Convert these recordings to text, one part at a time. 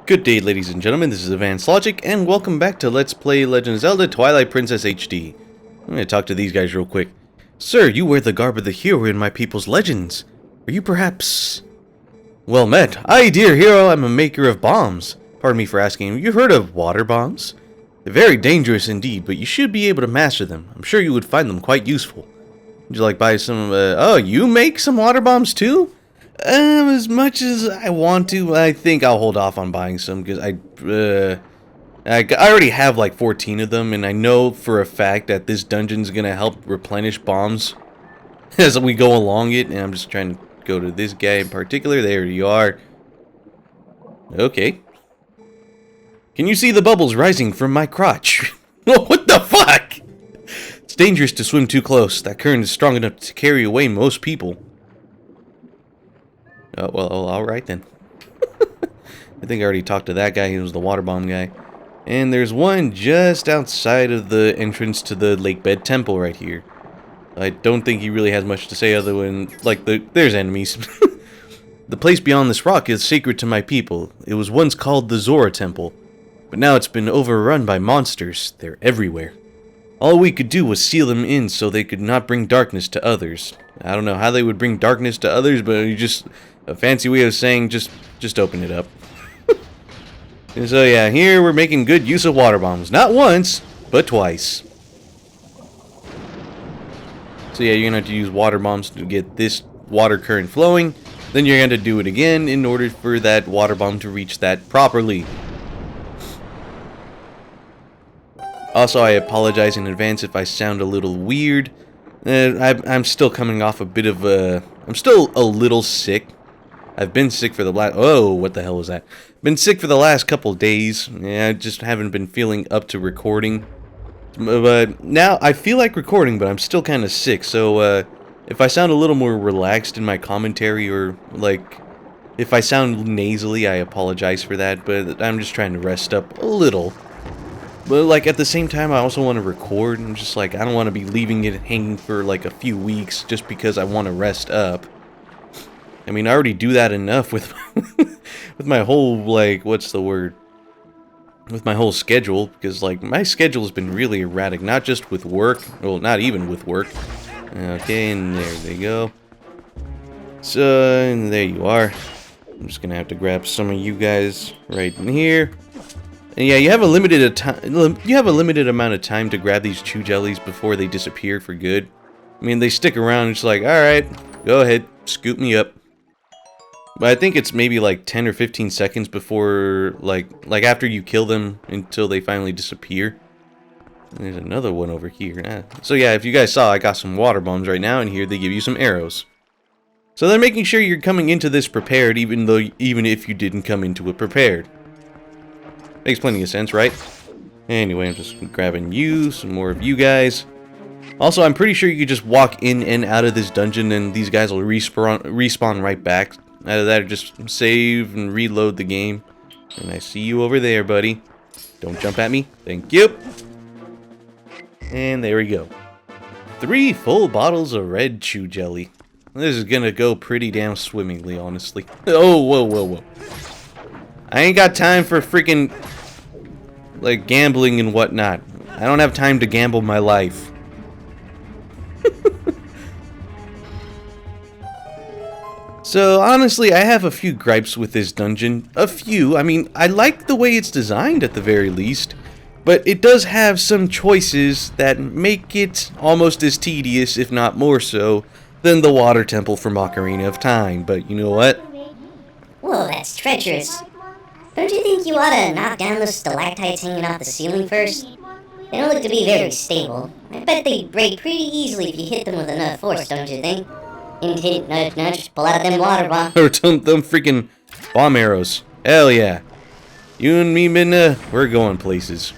Good day, ladies and gentlemen, this is Advanced Logic, and welcome back to Let's Play Legend of Zelda Twilight Princess HD. I'm going to talk to these guys real quick. Sir, you wear the garb of the hero in my people's legends. Are you perhaps... Well met. I, dear hero, am a maker of bombs. Pardon me for asking, you've heard of water bombs? They're very dangerous indeed, but you should be able to master them. I'm sure you would find them quite useful. Would you like buy some, oh, you make some water bombs too? As much as I want to, I think I'll hold off on buying some, because I already have like 14 of them, and I know for a fact that this dungeon's gonna help replenish bombs as we go along it, and I'm just trying to go to this guy in particular. There you are. Okay. Can you see the bubbles rising from my crotch? What the fuck? It's dangerous to swim too close. That current is strong enough to carry away most people. Oh, well, alright then. I think I already talked to that guy. He was the water bomb guy. And there's one just outside of the entrance to the Lakebed Temple right here. I don't think he really has much to say other than, like, there's enemies. The place beyond this rock is sacred to my people. It was once called the Zora Temple, but now it's been overrun by monsters. They're everywhere. All we could do was seal them in so they could not bring darkness to others. I don't know how they would bring darkness to others, but you just... a fancy way of saying just open it up. And so yeah, here we're making good use of water bombs. Not once, but twice. So yeah, you're gonna have to use water bombs to get this water current flowing. Then you're gonna do it again in order for that water bomb to reach that properly. Also, I apologize in advance if I sound a little weird. I'm still coming off a bit of a... I'm still a little sick. I've been sick for the last... Oh, what the hell was that? Been sick for the last couple days. Yeah, I just haven't been feeling up to recording. But now I feel like recording, but I'm still kind of sick. So if I sound a little more relaxed in my commentary, or like if I sound nasally, I apologize for that. But I'm just trying to rest up a little. But like at the same time, I also want to record. I'm just like, I don't want to be leaving it hanging for like a few weeks just because I want to rest up. I mean, I already do that enough with with my whole, like, what's the word? With my whole schedule, because, like, my schedule has been really erratic, not just with work, well, not even with work. Okay, and there they go. So, and there you are. I'm just gonna have to grab some of you guys right in here. And yeah, you have a limited amount of time to grab these chew jellies before they disappear for good. I mean, they stick around, it's like, alright, go ahead, scoop me up. But I think it's maybe like 10 or 15 seconds before, like after you kill them until they finally disappear. And there's another one over here. So yeah, if you guys saw, I got some water bombs right now, and here they give you some arrows. So they're making sure you're coming into this prepared, even if you didn't come into it prepared. Makes plenty of sense, right? Anyway, I'm just grabbing you, some more of you guys. Also, I'm pretty sure you could just walk in and out of this dungeon, and these guys will respawn right back. Out of that, just save and reload the game. And I see you over there, buddy. Don't jump at me. Thank you. And there we go. 3 full bottles of red chew jelly. This is gonna go pretty damn swimmingly, honestly. Oh, whoa, whoa, whoa. I ain't got time for freaking, like, gambling and whatnot. I don't have time to gamble my life. So, honestly, I have a few gripes with this dungeon. A few. I mean, I like the way it's designed at the very least. But it does have some choices that make it almost as tedious, if not more so, than the water temple from Ocarina of Time. But you know what? Whoa, that's treacherous. Don't you think you ought to knock down those stalactites hanging off the ceiling first? They don't look to be very stable. I bet they break pretty easily if you hit them with enough force, don't you think? Hint, hint, nudge, nudge, pull out them water bombs. Or them freaking bomb arrows. Hell yeah. You and me, Midna, we're going places.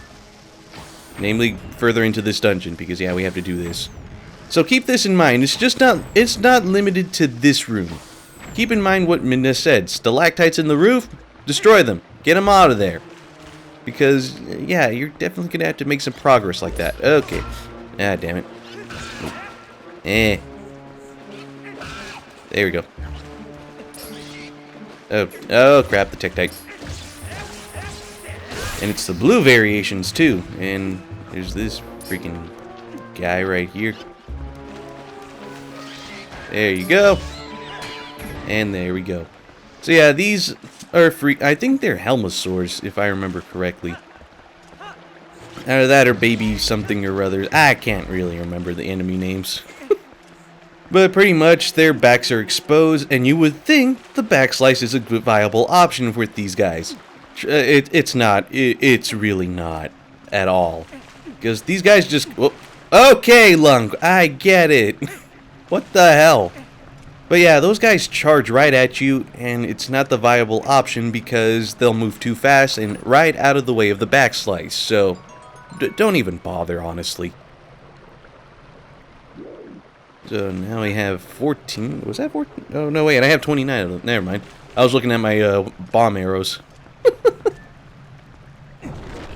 Namely, further into this dungeon, because yeah, we have to do this. So keep this in mind, it's not limited to this room. Keep in mind what Midna said. Stalactites in the roof, destroy them. Get them out of there. Because, yeah, you're definitely going to have to make some progress like that. Okay. Ah, damn it. There we go. Oh crap, the Tic-Tac. And it's the blue variations too. And there's this freaking guy right here. There you go. And there we go. So yeah, these are free. I think they're Helmosaurs, if I remember correctly. Either that or baby something or other. I can't really remember the enemy names. But pretty much their backs are exposed, and you would think the back slice is a good viable option with these guys. It's not. It's really not at all. Because these guys just... Whoop. Okay, Lunk, I get it. What the hell? But yeah, those guys charge right at you, and it's not the viable option because they'll move too fast and right out of the way of the back slice. So, don't even bother, honestly. So now we have 14. Was that 14? Oh, no, wait, I have 29 of them. Never mind. I was looking at my bomb arrows.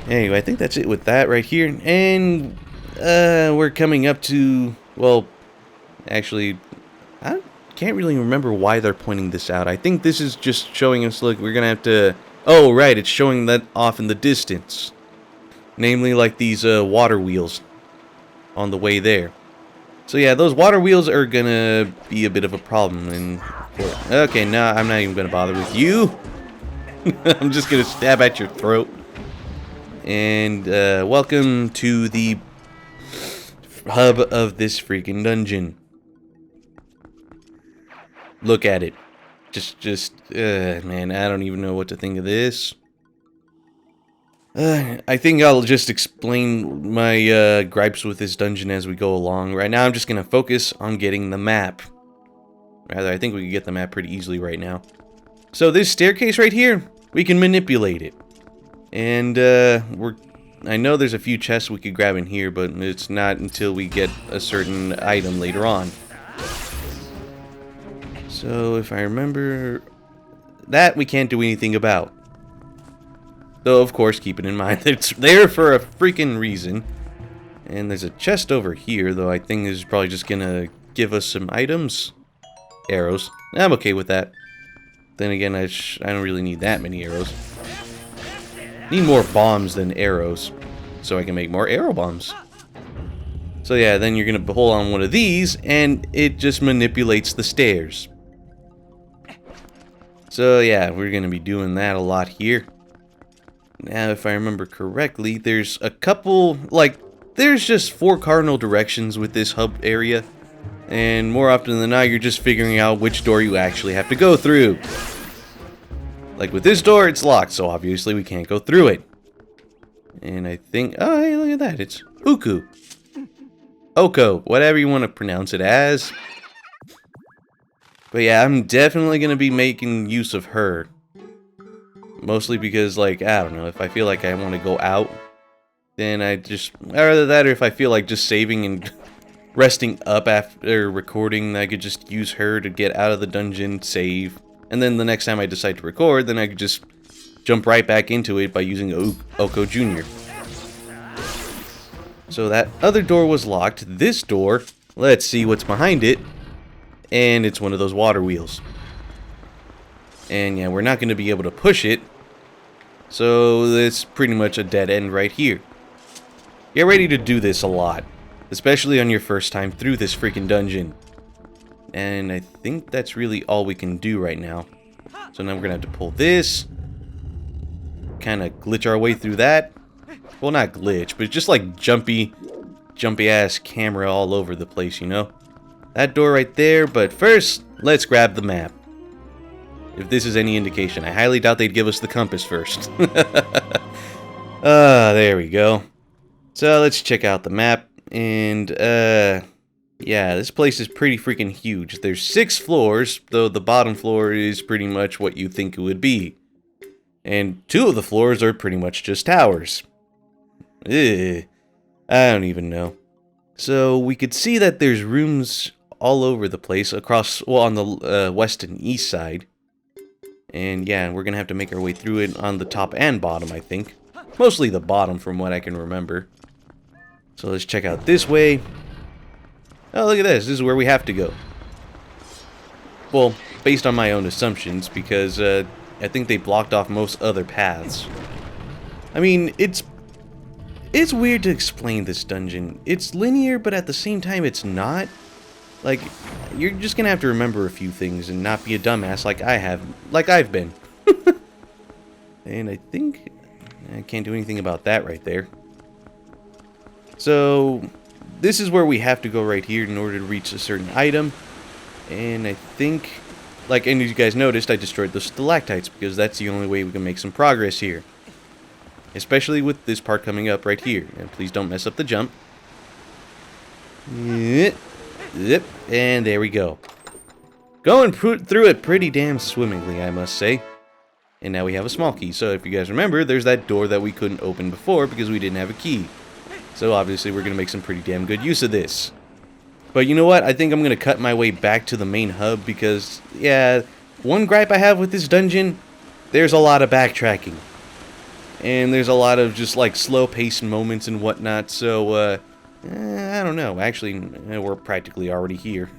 Anyway, I think that's it with that right here. And we're coming up to, well, actually, I can't really remember why they're pointing this out. I think this is just showing us, look, we're going to have to, oh, right, it's showing that off in the distance. Namely, like these water wheels on the way there. So yeah, those water wheels are going to be a bit of a problem. And okay, no, I'm not even going to bother with you. I'm just going to stab at your throat. And welcome to the hub of this freaking dungeon. Look at it. Man, I don't even know what to think of this. I think I'll just explain my gripes with this dungeon as we go along. Right now, I'm just going to focus on getting the map. Rather, I think we can get the map pretty easily right now. So this staircase right here, we can manipulate it. And I know there's a few chests we could grab in here, but it's not until we get a certain item later on. So if I remember, that we can't do anything about. Though, of course, keep it in mind, it's there for a freaking reason. And there's a chest over here, though I think is probably just gonna give us some items. Arrows. I'm okay with that. Then again, I don't really need that many arrows. Need more bombs than arrows, so I can make more arrow bombs. So yeah, then you're gonna hold on one of these, and it just manipulates the stairs. So yeah, we're gonna be doing that a lot here. Now, if I remember correctly, there's a couple, there's just 4 cardinal directions with this hub area. And more often than not, you're just figuring out which door you actually have to go through. Like with this door, it's locked, so obviously we can't go through it. And I think, oh, hey, look at that, it's Uku. Oko, whatever you want to pronounce it as. But yeah, I'm definitely going to be making use of her. Mostly because, like, I don't know, if I feel like I want to go out, then either that or if I feel like just saving and resting up after recording, I could just use her to get out of the dungeon, save, and then the next time I decide to record, then I could just jump right back into it by using Oko Jr. So that other door was locked. This door, let's see what's behind it, and it's one of those water wheels. And yeah, we're not going to be able to push it. So it's pretty much a dead end right here. Get ready to do this a lot. Especially on your first time through this freaking dungeon. And I think that's really all we can do right now. So now we're going to have to pull this. Kind of glitch our way through that. Well, not glitch, but just like jumpy ass camera all over the place, you know? That door right there, but first, let's grab the map. If this is any indication, I highly doubt they'd give us the compass first. There we go. So let's check out the map. And, yeah, this place is pretty freaking huge. There's 6 floors, though the bottom floor is pretty much what you think it would be. And 2 of the floors are pretty much just towers. I don't even know. So we could see that there's rooms all over the place across, well, on the west and east side. And yeah, we're gonna have to make our way through it on the top and bottom, I think. Mostly the bottom from what I can remember. So let's check out this way. Oh, look at this. This is where we have to go. Well, based on my own assumptions, because I think they blocked off most other paths. I mean, it's weird to explain this dungeon. It's linear, but at the same time, it's not. Like, you're just gonna have to remember a few things and not be a dumbass like I've been. And I think I can't do anything about that right there. So, this is where we have to go right here in order to reach a certain item. And I think, like, and as you guys noticed, I destroyed the stalactites because that's the only way we can make some progress here. Especially with this part coming up right here. And please don't mess up the jump. Yep, and there we go. Going through it pretty damn swimmingly, I must say. And now we have a small key. So if you guys remember, there's that door that we couldn't open before because we didn't have a key. So obviously we're going to make some pretty damn good use of this. But you know what? I think I'm going to cut my way back to the main hub because, yeah, one gripe I have with this dungeon, there's a lot of backtracking. And there's a lot of just like slow-paced moments and whatnot, so I don't know. Actually, we're practically already here.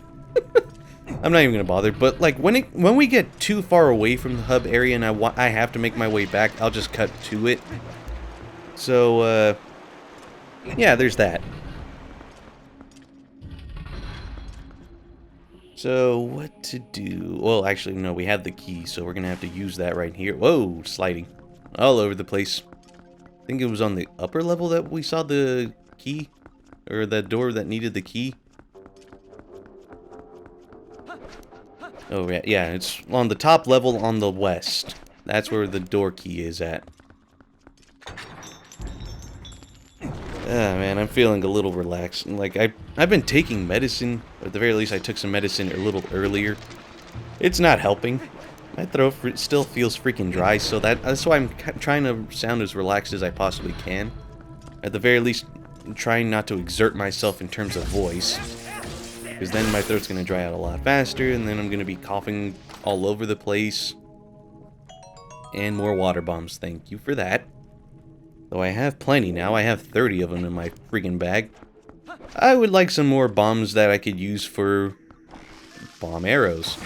I'm not even gonna bother. But like when we get too far away from the hub area and I have to make my way back, I'll just cut to it. So yeah, there's that. So what to do? Well, actually, no. We have the key, so we're gonna have to use that right here. Whoa, sliding all over the place. I think it was on the upper level that we saw the key. Or that door that needed the key. Oh, yeah, it's on the top level on the west. That's where the door key is at. Ah, man, I'm feeling a little relaxed. Like, I've been taking medicine. At the very least, I took some medicine a little earlier. It's not helping. My throat still feels freaking dry, so that's why I'm trying to sound as relaxed as I possibly can. At the very least, I'm trying not to exert myself in terms of voice, because then my throat's going to dry out a lot faster, and then I'm going to be coughing all over the place. And more water bombs, thank you for that. Though I have plenty now, I have 30 of them in my friggin' bag. I would like some more bombs that I could use for bomb arrows.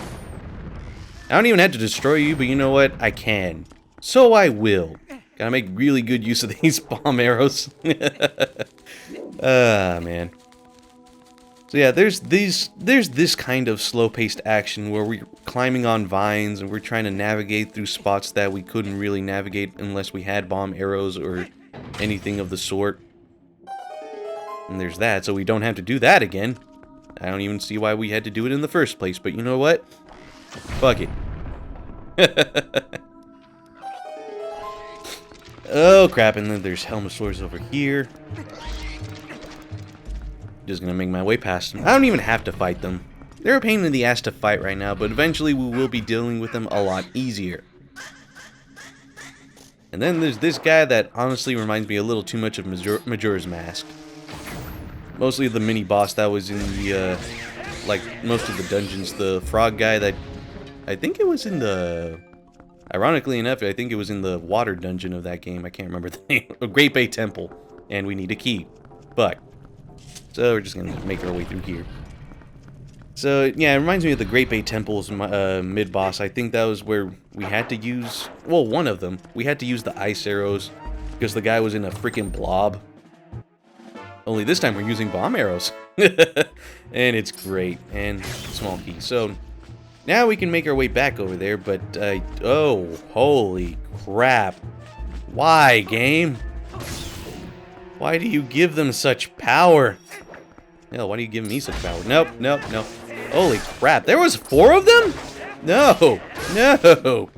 I don't even have to destroy you, but you know what? I can. So I will. Gotta make really good use of these bomb arrows. Ah, man. So yeah, there's this kind of slow-paced action where we're climbing on vines and we're trying to navigate through spots that we couldn't really navigate unless we had bomb arrows or anything of the sort. And there's that, so we don't have to do that again. I don't even see why we had to do it in the first place, but you know what? Fuck it. Oh crap, and then there's Helmosaurs over here. Just gonna make my way past them. I don't even have to fight them. They're a pain in the ass to fight right now, but eventually we will be dealing with them a lot easier. And then there's this guy that honestly reminds me a little too much of Majora's Mask. Mostly the mini-boss that was in the, like, most of the dungeons. The frog guy that, I think it was in the, ironically enough, I think it was in the water dungeon of that game. I can't remember the name. A Great Bay Temple. And we need a key. But, so we're just going to make our way through here. So, yeah, it reminds me of the Great Bay Temple's mid-boss. I think that was where we had to use, well, one of them. We had to use the ice arrows because the guy was in a freaking blob. Only this time we're using bomb arrows. And it's great. And small key. So, now we can make our way back over there, but, oh, holy crap. Why, game? Why do you give them such power? Hell, why do you give me such power? Nope, nope, nope. Holy crap, there was 4 of them? No, no.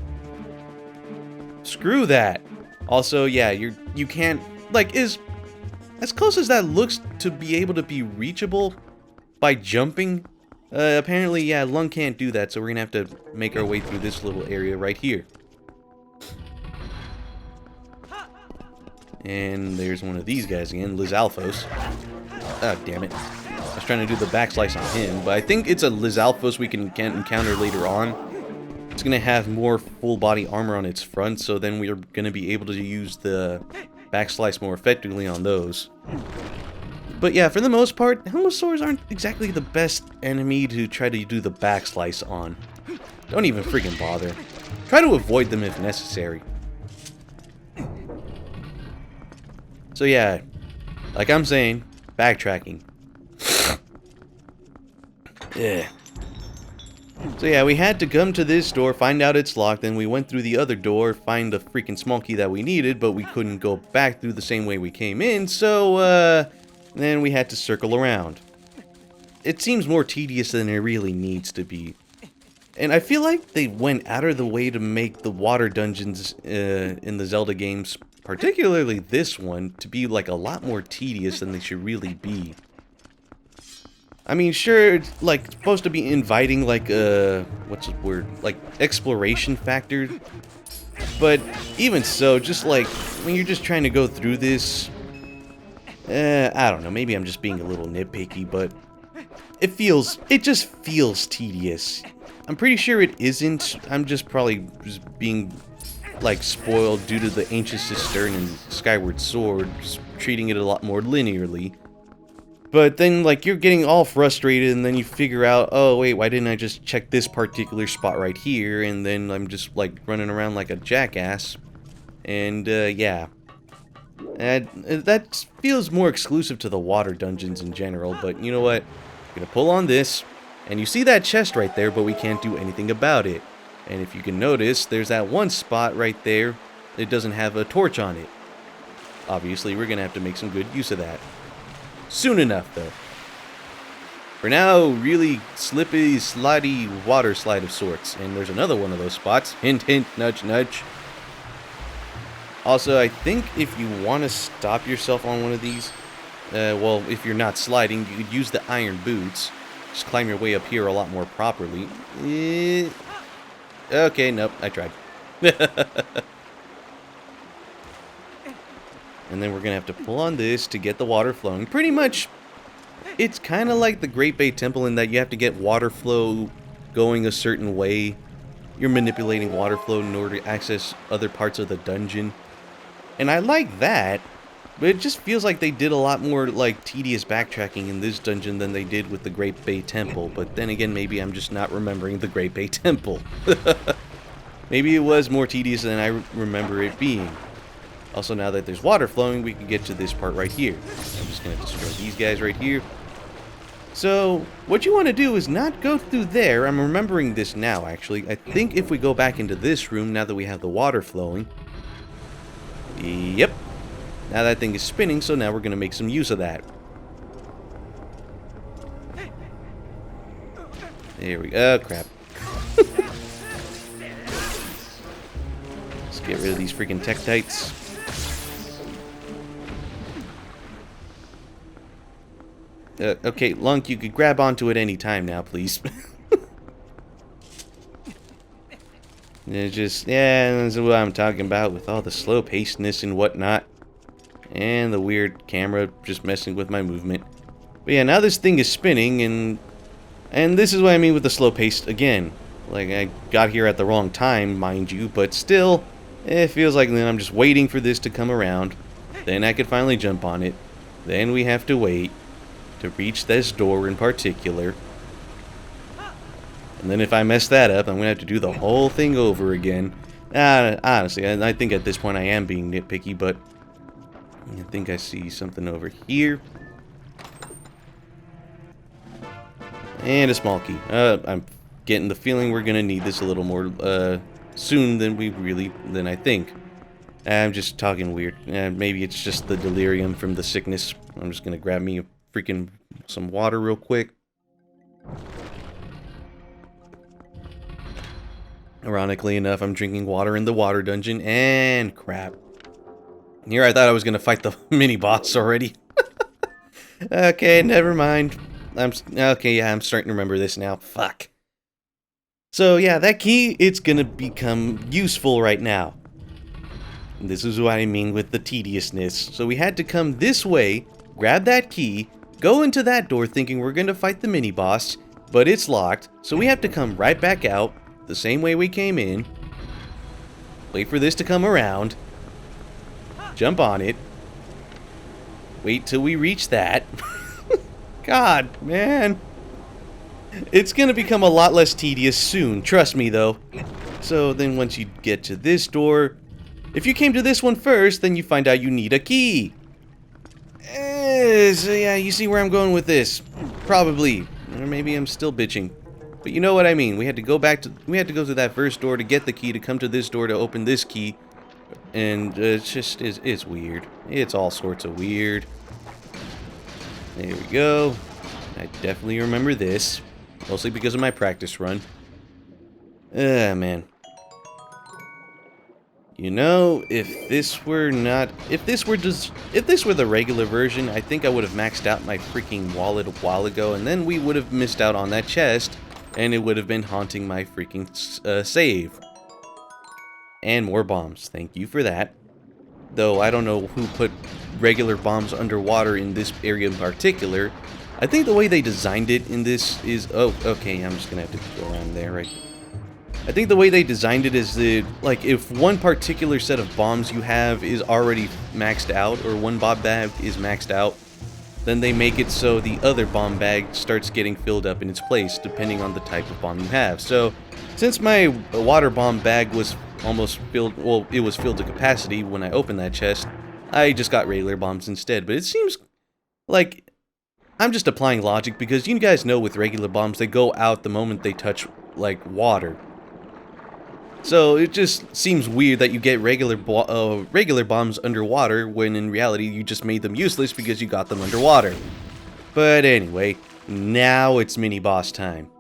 Screw that. Also, yeah, you can't, like, is as close as that looks to be able to be reachable by jumping. Apparently, yeah, Lung can't do that, so we're gonna have to make our way through this little area right here. And there's one of these guys again, Lizalfos. Oh, damn it. I was trying to do the backslice on him, but I think it's a Lizalfos we can encounter later on. It's going to have more full body armor on its front, so then we're going to be able to use the backslice more effectively on those. But yeah, for the most part, Helmosaurs aren't exactly the best enemy to try to do the backslice on. Don't even freaking bother. Try to avoid them if necessary. So yeah, like I'm saying, backtracking. Yeah. So yeah, we had to come to this door, find out it's locked, then we went through the other door, find the freaking small key that we needed, but we couldn't go back through the same way we came in, so then we had to circle around. It seems more tedious than it really needs to be. And I feel like they went out of the way to make the water dungeons in the Zelda games, particularly this one, to be like a lot more tedious than they should really be. I mean, sure, it's like supposed to be inviting like what's the word? Like exploration factor. But even so, just like when you're just trying to go through this, I don't know, maybe I'm just being a little nitpicky, but it just feels tedious. I'm pretty sure it isn't. I'm just probably just being like spoiled due to the ancient Cistern and Skyward Sword, just treating it a lot more linearly. But then, like, you're getting all frustrated, and then you figure out, oh, wait, why didn't I just check this particular spot right here? And then I'm just, like, running around like a jackass. And, yeah. And that feels more exclusive to the water dungeons in general, but you know what? I'm gonna pull on this, and you see that chest right there, but we can't do anything about it. And if you can notice, there's that one spot right there that doesn't have a torch on it. Obviously, we're gonna have to make some good use of that. Soon enough, though. For now, really slippy, slidey water slide of sorts. And there's another one of those spots. Hint, hint, nudge, nudge. Also, I think if you want to stop yourself on one of these, well, if you're not sliding, you could use the iron boots. Just climb your way up here a lot more properly. Okay, nope, I tried. And then we're going to have to pull on this to get the water flowing. Pretty much, it's kind of like the Great Bay Temple in that you have to get water flow going a certain way. You're manipulating water flow in order to access other parts of the dungeon. And I like that, but it just feels like they did a lot more like tedious backtracking in this dungeon than they did with the Great Bay Temple. But then again, maybe I'm just not remembering the Great Bay Temple. Maybe it was more tedious than I remember it being. Also, now that there's water flowing, we can get to this part right here. I'm just going to destroy these guys right here. So, what you want to do is not go through there. I'm remembering this now, actually. I think if we go back into this room, now that we have the water flowing. Yep. Now that thing is spinning, so now we're going to make some use of that. There we go. Oh, crap. Let's get rid of these freaking Tektites. Okay, Lunk, you could grab onto it any time now, please. It's just, yeah, that's what I'm talking about with all the slow pacedness and whatnot. And the weird camera just messing with my movement. But yeah, now this thing is spinning, and this is what I mean with the slow paced again. Like, I got here at the wrong time, mind you, but still, it feels like then I'm just waiting for this to come around. Then I could finally jump on it. Then we have to wait to reach this door in particular. And then if I mess that up, I'm going to have to do the whole thing over again. Honestly, I think at this point I am being nitpicky, but I think I see something over here. And a small key. I'm getting the feeling we're going to need this a little more soon than I think. I'm just talking weird. Maybe it's just the delirium from the sickness. I'm just going to grab me freaking some water real quick. Ironically enough, I'm drinking water in the water dungeon, and crap. Here I thought I was going to fight the mini-boss already. Okay, never mind. Okay, yeah, I'm starting to remember this now. Fuck. So yeah, that key, it's going to become useful right now. And this is what I mean with the tediousness. So we had to come this way, grab that key, go into that door thinking we're going to fight the mini-boss, but it's locked, so we have to come right back out, the same way we came in, wait for this to come around, jump on it, wait till we reach that. God, man. It's going to become a lot less tedious soon, trust me though. So then once you get to this door, if you came to this one first, then you find out you need a key. So yeah, you see where I'm going with this. Probably. Or maybe I'm still bitching. But you know what I mean. We had to go through that first door to get the key, to come to this door to open this key. And it's weird. It's all sorts of weird. There we go. I definitely remember this. Mostly because of my practice run. Man. You know, if this were the regular version, I think I would have maxed out my freaking wallet a while ago, and then we would have missed out on that chest, and it would have been haunting my freaking save. And more bombs. Thank you for that. Though I don't know who put regular bombs underwater in this area in particular. I think the way they designed it in this is... Oh, okay, I'm just gonna have to go around there, right? I think the way they designed it is that, like, if one particular set of bombs you have is already maxed out, or one bomb bag is maxed out, then they make it so the other bomb bag starts getting filled up in its place, depending on the type of bomb you have. So, since my water bomb bag was almost filled, well, it was filled to capacity when I opened that chest, I just got regular bombs instead. But it seems like I'm just applying logic, because you guys know with regular bombs, they go out the moment they touch, like, water. So it just seems weird that you get regular bombs underwater, when in reality you just made them useless because you got them underwater. But anyway, now it's mini-boss time.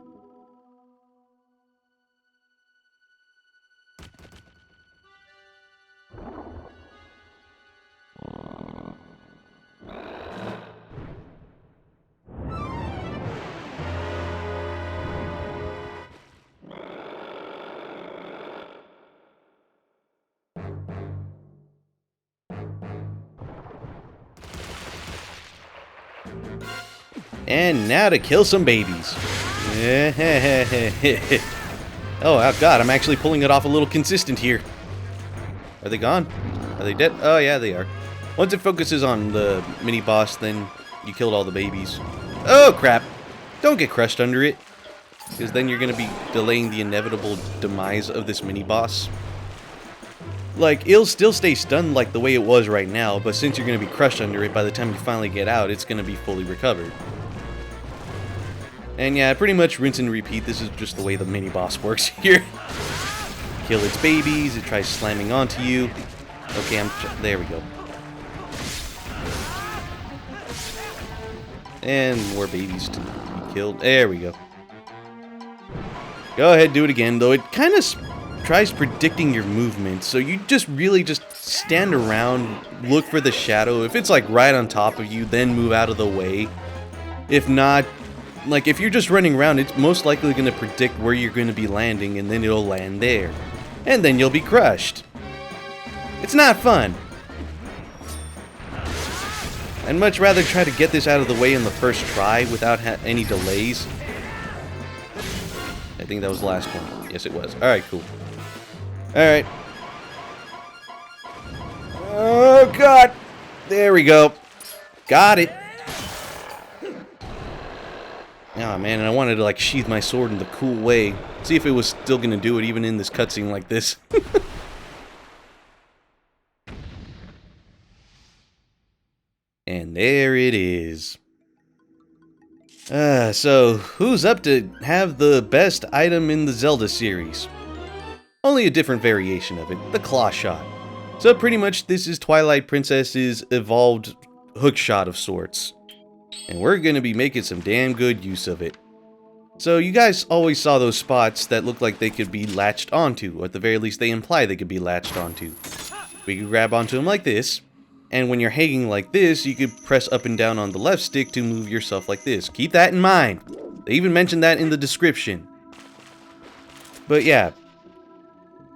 And now to kill some babies. Oh god, I'm actually pulling it off a little consistent here. Are they gone? Are they dead? Oh yeah, they are. Once it focuses on the mini-boss, then you killed all the babies. Oh crap! Don't get crushed under it, because then you're going to be delaying the inevitable demise of this mini-boss. Like, it'll still stay stunned like the way it was right now, but since you're going to be crushed under it, by the time you finally get out, it's going to be fully recovered. And yeah, pretty much rinse and repeat. This is just the way the mini-boss works here. Kill its babies, it tries slamming onto you. Okay, there we go. And more babies to be killed. There we go. Go ahead, do it again, though it kind of tries predicting your movement, so you just really just stand around, look for the shadow. If it's like right on top of you, then move out of the way. If not, like if you're just running around, it's most likely going to predict where you're going to be landing, and then it'll land there. And then you'll be crushed. It's not fun. I'd much rather try to get this out of the way in the first try without any delays. I think that was the last one. Yes, it was. Alright, cool. Alright. Oh, God. There we go. Got it. Oh, man, and I wanted to, like, sheath my sword in the cool way. See if it was still gonna do it even in this cutscene like this. And there it is. So, who's up to have the best item in the Zelda series? Only a different variation of it, the claw shot. So pretty much this is Twilight Princess's evolved hook shot of sorts. And we're gonna be making some damn good use of it. So you guys always saw those spots that looked like they could be latched onto, or at the very least they imply they could be latched onto. We could grab onto them like this, and when you're hanging like this, you could press up and down on the left stick to move yourself like this. Keep that in mind. They even mentioned that in the description. But yeah,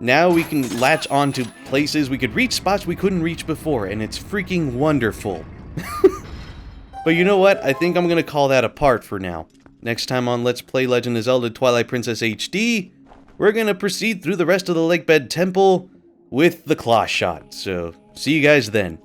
now we can latch onto places, we could reach spots we couldn't reach before, and it's freaking wonderful. But you know what? I think I'm going to call that a part for now. Next time on Let's Play Legend of Zelda Twilight Princess HD, we're going to proceed through the rest of the Lakebed Temple with the claw shot. So, see you guys then.